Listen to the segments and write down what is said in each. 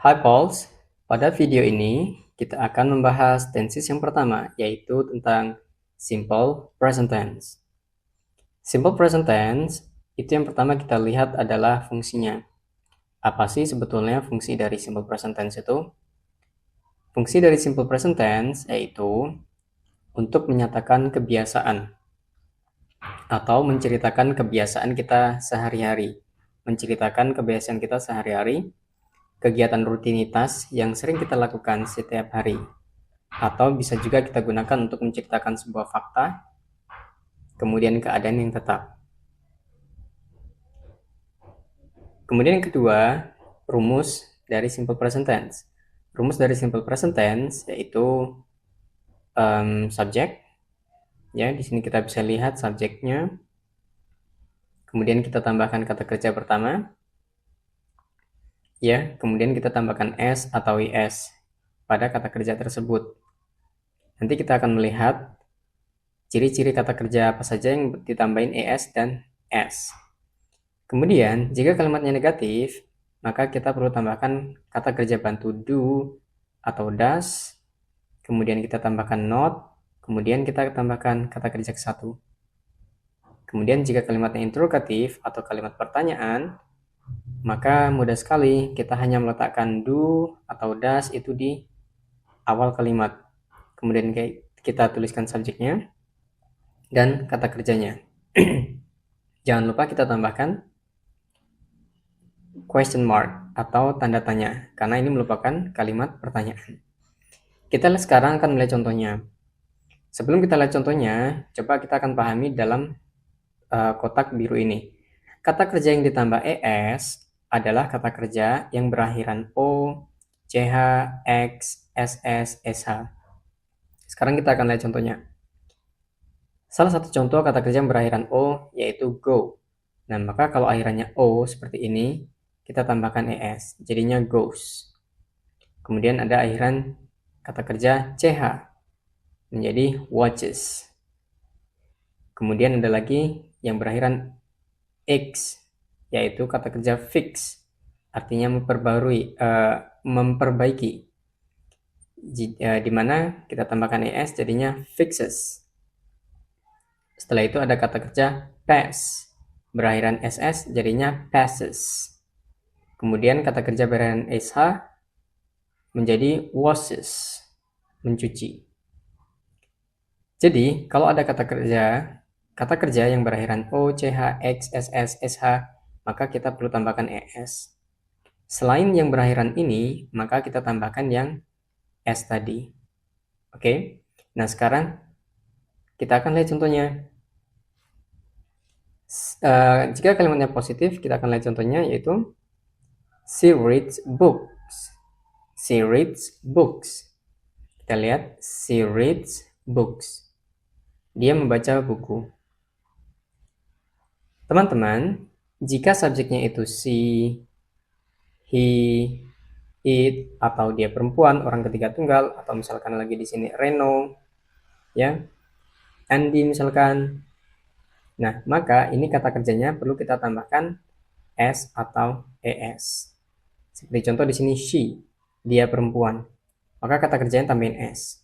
Hai Pauls, pada video ini kita akan membahas tenses yang pertama, yaitu tentang simple present tense. Simple present tense, itu yang pertama kita lihat adalah fungsinya. Apa sih sebetulnya fungsi dari simple present tense itu? Fungsi dari simple present tense yaitu untuk menyatakan kebiasaan atau menceritakan kebiasaan kita sehari-hari. Menceritakan kebiasaan kita sehari-hari, kegiatan rutinitas yang sering kita lakukan setiap hari. Atau bisa juga kita gunakan untuk menceritakan sebuah fakta, kemudian keadaan yang tetap. Kemudian yang kedua, rumus dari simple present tense. Rumus dari simple present tense yaitu subjek. Ya, di sini kita bisa lihat subjeknya. Kemudian kita tambahkan kata kerja pertama. Ya, kemudian kita tambahkan s atau is pada kata kerja tersebut. Nanti kita akan melihat ciri-ciri kata kerja apa saja yang ditambahin es dan s. Kemudian, jika kalimatnya negatif, maka kita perlu tambahkan kata kerja bantu do atau does, kemudian kita tambahkan not, kemudian kita tambahkan kata kerja ke satu. Kemudian jika kalimatnya interrogatif atau kalimat pertanyaan, maka mudah sekali kita hanya meletakkan do atau does itu di awal kalimat. Kemudian kita tuliskan subjeknya dan kata kerjanya. Jangan lupa kita tambahkan question mark atau tanda tanya, karena ini merupakan kalimat pertanyaan. Kita sekarang akan melihat contohnya. Sebelum kita lihat contohnya, coba kita akan pahami dalam kotak biru ini. Kata kerja yang ditambah es adalah kata kerja yang berakhiran o, ch, x, ss, sh. Sekarang kita akan lihat contohnya. Salah satu contoh kata kerja yang berakhiran o yaitu go. Nah, maka kalau akhirannya o seperti ini, kita tambahkan es, jadinya goes. Kemudian ada akhiran kata kerja ch, menjadi watches. Kemudian ada lagi yang berakhiran x, yaitu kata kerja fix, artinya memperbaiki. Di mana kita tambahkan es, jadinya fixes. Setelah itu ada kata kerja pass, berakhiran ss, jadinya passes. Kemudian kata kerja berakhiran sh menjadi washes, mencuci. Jadi, kalau ada kata kerja yang berakhiran o, ch, x, ss, sh, maka kita perlu tambahkan es. Selain yang berakhiran ini, maka kita tambahkan yang s tadi. Oke. Nah, sekarang kita akan lihat contohnya. Jika kalimatnya positif, kita akan lihat contohnya, yaitu she reads books. She reads books. Kita lihat, she reads books. Dia membaca buku. Teman-teman, jika subjeknya itu she, he, it, atau dia perempuan, orang ketiga tunggal, atau misalkan lagi di sini Reno, ya, Andi misalkan. Nah, maka ini kata kerjanya perlu kita tambahkan s atau es. Seperti contoh di sini she, dia perempuan. Maka kata kerjanya tambahin s.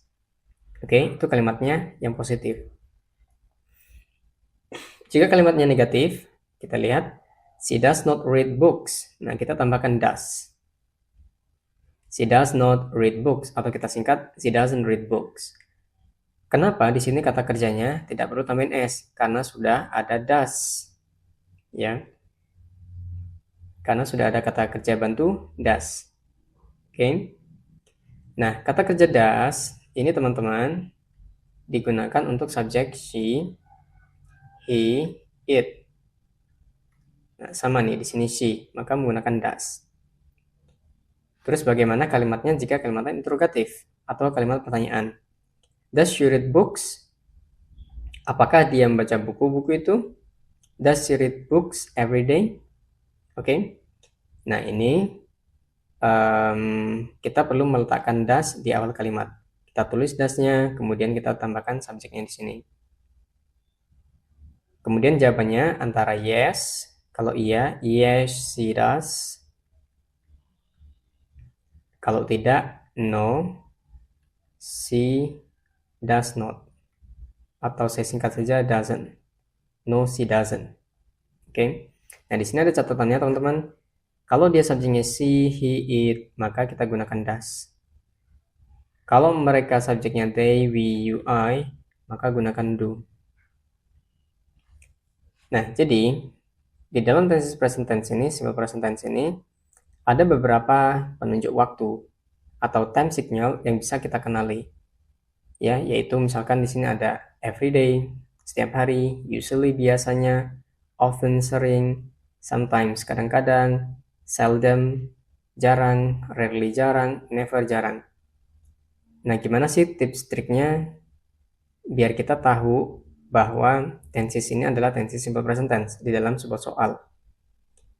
Oke, itu kalimatnya yang positif. Jika kalimatnya negatif, kita lihat she does not read books. Nah, kita tambahkan does. She does not read books, atau kita singkat she doesn't read books. Kenapa di sini kata kerjanya tidak perlu tambahin s? Karena sudah ada does. Ya. Karena sudah ada kata kerja bantu does. Oke. Nah, kata kerja does ini teman-teman digunakan untuk subjek she, he, it. Nah, sama nih di sini she, maka menggunakan does. Terus bagaimana kalimatnya jika kalimatnya interrogatif atau kalimat pertanyaan? Does she read books? Apakah dia membaca buku-buku itu? Does she read books every day? Oke. Nah, ini kita perlu meletakkan does di awal kalimat. Kita tulis does-nya, kemudian kita tambahkan subjeknya di sini. Kemudian jawabannya antara yes, kalau iya, yes she does. Kalau tidak, no, she does not. Atau saya singkat saja doesn't. No, she doesn't. Oke. Nah, di sini ada catatannya, teman-teman. Kalau dia subjeknya she, he, it, maka kita gunakan does. Kalau mereka subjeknya they, we, you, I, maka gunakan do. Nah, jadi di dalam tenses present tense ini, simple present tense ini, ada beberapa penunjuk waktu atau time signal yang bisa kita kenali. Ya, yaitu misalkan di sini ada everyday, setiap hari, usually biasanya, often sering, sometimes kadang-kadang, seldom jarang, rarely jarang, never jarang. Nah, gimana sih tips triknya biar kita tahu bahwa tenses ini adalah tenses simple present tense di dalam sebuah soal?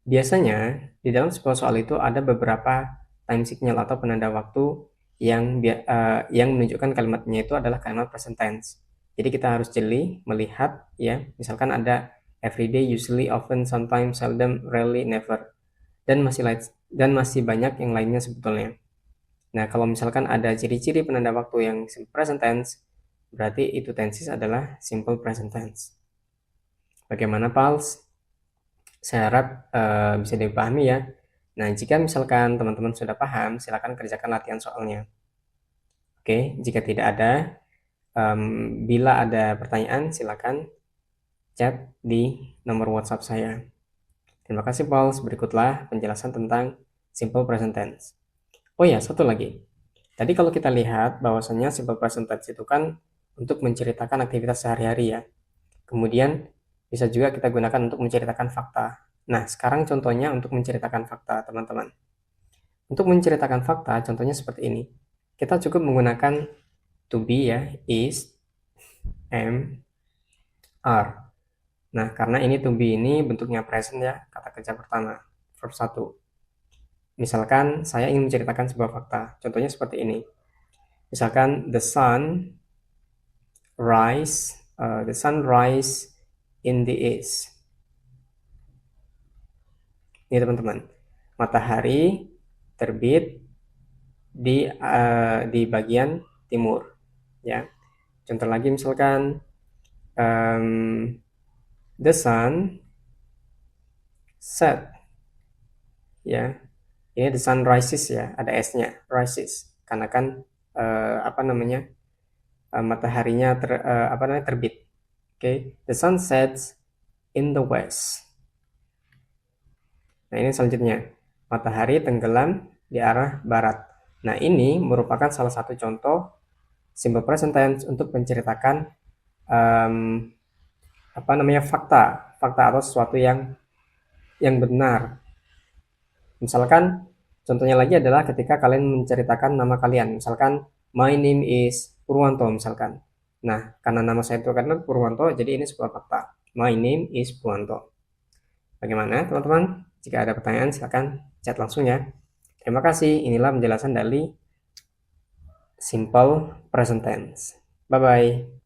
Biasanya di dalam sebuah soal itu ada beberapa time signal atau penanda waktu yang menunjukkan kalimatnya itu adalah kalimat present tense. Jadi kita harus jeli melihat ya, misalkan ada everyday, usually, often, sometimes, seldom, rarely, never, dan masih banyak yang lainnya sebetulnya. Nah, kalau misalkan ada ciri-ciri penanda waktu yang simple present tense, berarti itu tenses adalah simple present tense. Bagaimana, Pals? Saya harap bisa dipahami ya. Nah, jika misalkan teman-teman sudah paham, silakan kerjakan latihan soalnya. Oke, jika tidak ada, bila ada pertanyaan, silakan chat di nomor WhatsApp saya. Terima kasih, Pals. Berikutlah penjelasan tentang simple present tense. Oh ya, satu lagi. Tadi kalau kita lihat bahwasannya simple present tense itu kan untuk menceritakan aktivitas sehari-hari ya. Kemudian bisa juga kita gunakan untuk menceritakan fakta. Nah, sekarang contohnya untuk menceritakan fakta, teman-teman. Untuk menceritakan fakta, contohnya seperti ini. Kita cukup menggunakan to be ya, is, am, are. Nah, karena ini to be ini bentuknya present ya, kata kerja pertama, verb 1. Misalkan saya ingin menceritakan sebuah fakta. Contohnya seperti ini. Misalkan the sun rise in the east. Ini teman-teman, matahari terbit di bagian timur. Ya, contoh lagi misalkan the sun set. Ya, ini the sun rises ya, ada s-nya, rises, karena kan mataharinya terbit. Oke, the sun sets in the west. Nah, ini selanjutnya, matahari tenggelam di arah barat. Nah, ini merupakan salah satu contoh simple present tense untuk menceritakan fakta atau sesuatu yang benar. Misalkan contohnya lagi adalah ketika kalian menceritakan nama kalian. Misalkan my name is Purwanto misalkan. Nah, karena nama saya itu kan Purwanto, jadi ini sebuah fakta. My name is Purwanto. Bagaimana teman-teman? Jika ada pertanyaan silakan chat langsung ya. Terima kasih. Inilah penjelasan dari simple present tense. Bye bye.